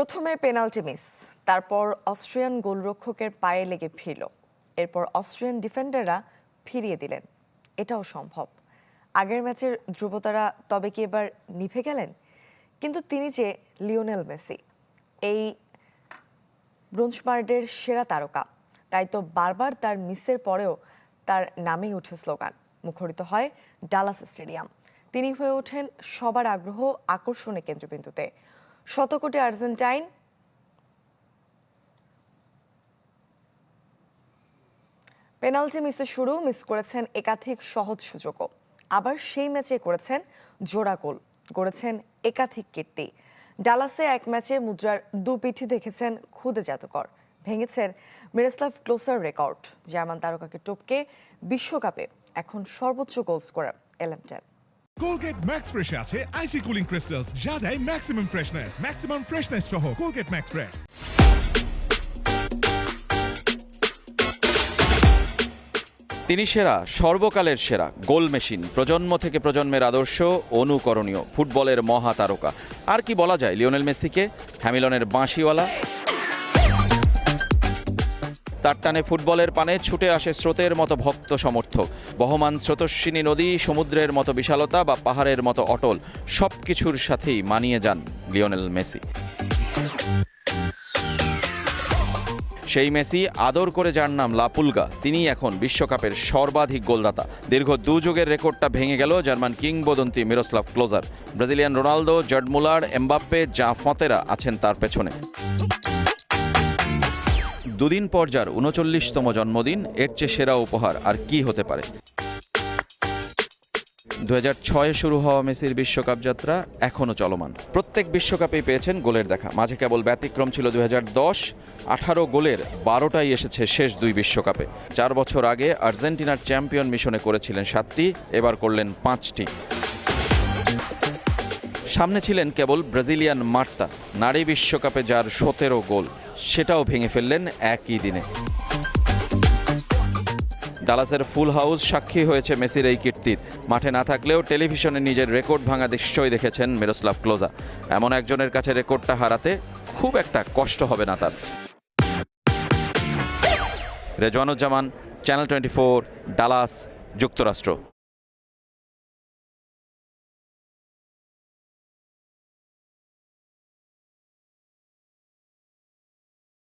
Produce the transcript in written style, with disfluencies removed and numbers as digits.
প্রথমে penalty miss, তারপর Austrian গোলরক্ষকের পায়ে লেগে ফিরল, এরপর অস্ট্রিয়ান ডিফেন্ডাররা ফিরিয়ে দিলেন। এটাও সম্ভব। আগের ম্যাচের ধ্রুবতারা তবে কি এবার নিভে গেলেন? কিন্তু তিনি যে লিওনেল মেসি, এই ব্রোঞ্জবার্ডের সেরা তারকা, তাই তো বারবার তার মিসের পরেও তার নামেই উঠে স্লোগান, মুখরিত হয় ডালাস স্টেডিয়াম। তিনি হয়ে ওঠেন সবার আগ্রহ আকর্ষণের কেন্দ্রবিন্দুতে। শতকোটি আর্জেন্টাইন পেনাল্টি মিসের শুরু, মিস করেছেন একাধিক সহজ সুযোগও, আবার সেই ম্যাচে করেছেন জোড়া গোল, গড়েছেন একাধিক কীর্তি। ডালাসে এক ম্যাচে মুদ্রার দুপিঠি দেখেছেন খুদে জাদুকর, ভেঙেছেন মিরোস্লাভ ক্লোজার রেকর্ড। জার্মান তারকাকে টপকে বিশ্বকাপে এখন সর্বোচ্চ goal scorer LM10। Colgate Max Fresh আছে আইসি কুলিং ক্রিস্টালস, যা দেয় ম্যাক্সিমাম ফ্রেশনেস সহ Colgate Max Fresh। তিনি সেরা, সর্বকালের সেরা গোল মেশিন, প্রজন্ম থেকে প্রজন্মের আদর্শ, অনুকরণীয় ফুটবলের মহাতারকা। আর কি বলা যায় লিওনেল মেসিকে? হ্যামিলনের বাঁশিওয়ালা। তার টানে ফুটবলের পানে ছুটে আসে স্রোতের মতো ভক্ত সমর্থক। বহমান স্রোতস্বিনী নদী, সমুদ্রের মতো বিশালতা বা পাহাড়ের মতো অটল, সব কিছুর সাথেই মানিয়ে যান লিওনেল মেসি। সেই মেসি, আদর করে যার নাম লাপুলগা, তিনি এখন বিশ্বকাপের সর্বাধিক গোলদাতা। দীর্ঘ 2 যুগের রেকর্ডটা ভেঙে গেল জার্মান কিংবদন্তি মিরোস্লাভ ক্লোজার। ব্রাজিলিয়ান রোনালদো, জার্ড মুলার, এমবাপ্পে, জাফতেরা আছেন তার পেছনে। দুদিন পর যার 39তম জন্মদিন, এর চেয়ে সেরা উপহার আর কি হতে পারে? 2006-এ শুরু হওয়া মেসির বিশ্বকাপ যাত্রা এখনও চলমান। প্রত্যেক বিশ্বকাপেই পেয়েছেন গোলের দেখা, মাঝে কেবল ব্যতিক্রম ছিল 2010। 18 গোলের 12টাই এসেছে শেষ 2 বিশ্বকাপে। 4 বছর আগে আর্জেন্টিনার চ্যাম্পিয়ন মিশনে করেছিলেন 7টি, এবার করলেন 5টি। সামনে ছিলেন কেবল ব্রাজিলিয়ান মার্তা, নারী বিশ্বকাপে যার 17 গোল, সেটাও ভেঙে ফেললেন একই দিনে। ডালাসের ফুল হাউস সাক্ষী হয়েছে মেসির এই কীর্তির। মাঠে না থাকলেও টেলিভিশনে নিজের রেকর্ড ভাঙা দৃশ্যই দেখেছেন মিরোস্লাভ ক্লোজা। এমন একজনের কাছে রেকর্ডটা হারাতে খুব একটা কষ্ট হবে না তার। রেজওয়ানুজ্জামান, চ্যানেল 24, ডালাস, যুক্তরাষ্ট্র।